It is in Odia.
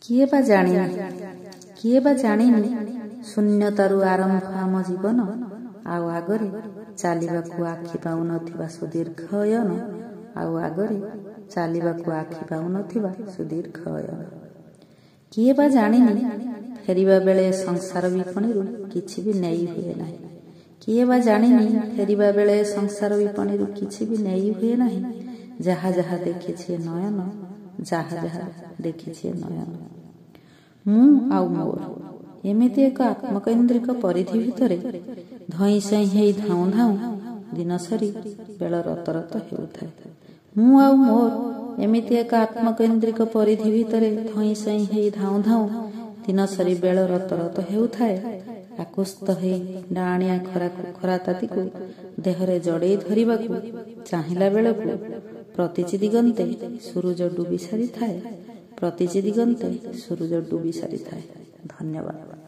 କିଏ ବା ଜାଣିନି ଶୂନ୍ୟତାରୁ ଆରମ୍ଭ ଆମ ଜୀବନ, ଆଉ ଆଗରେ ଚାଲିବାକୁ ଆଖି ପାଉନଥିବା ସୁଦୀର୍ଘ ଅୟନ, ଆଉ ଆଗରେ ଚାଲିବାକୁ ଆଖି ପାଉନଥିବା ସୁଦୀର୍ଘ ଅୟନ। କିଏ ବା ଜାଣିନି ଫେରିବା ବେଳେ ସଂସାର ବିପଣିରୁ କିଛି ବି ନେଇ ହୁଏ ନାହିଁ। କିଏ ବା ଜାଣିନି ଫେରିବା ବେଳେ ସଂସାର ବିପଣିରୁ କିଛି ବି ନେଇ ହୁଏ ନାହିଁ। ଯାହା ଯାହା ଦେଖିଛି ନୟନ, ଯାହା ଯାହା ଦେଖିଛି ନୟନ। ମୁଁ ଆଉ ମୋର ଏମିତି ଏକ ଆତ୍ମକୈନ୍ଦ୍ରିକ ପରିଧି ଭିତରେ ଧଇଁ ସଇଁ ହେଇ ଧାଉଁ ଧାଉଁ ଦିନ ସରି ବେଳ ରତ ରତ ହେଉଥାଏ। ମୁଁ ଆଉ ମୋର ଏମିତି ଏକ ଆତ୍ମକୈନ୍ଦ୍ରିକ ପରିଧି ଭିତରେ ଧଇଁ ସଇଁ ହେଇ ଧାଉଁ ଧାଉଁ ଦିନ ସରି ବେଳ ରତ ରତ ହେଉଥାଏ। ଆକୁସ୍ତ ହେଇ ଡାଆଣିଆ ଖରା ତାତିକୁ ଦେହରେ ଜଡ଼େଇ ଧରିବାକୁ ଚାହିଁଲା ବେଳକୁ ପ୍ରତିଚି ଦିଗନ୍ତେ ସୂରୁଜ ଡୁବି ସାରିଥାଏ। ପ୍ରତିଚି ଦିଗନ୍ତେ ସୂରୁଜ ଡୁବି ସାରିଥାଏ। ଧନ୍ୟବାଦ।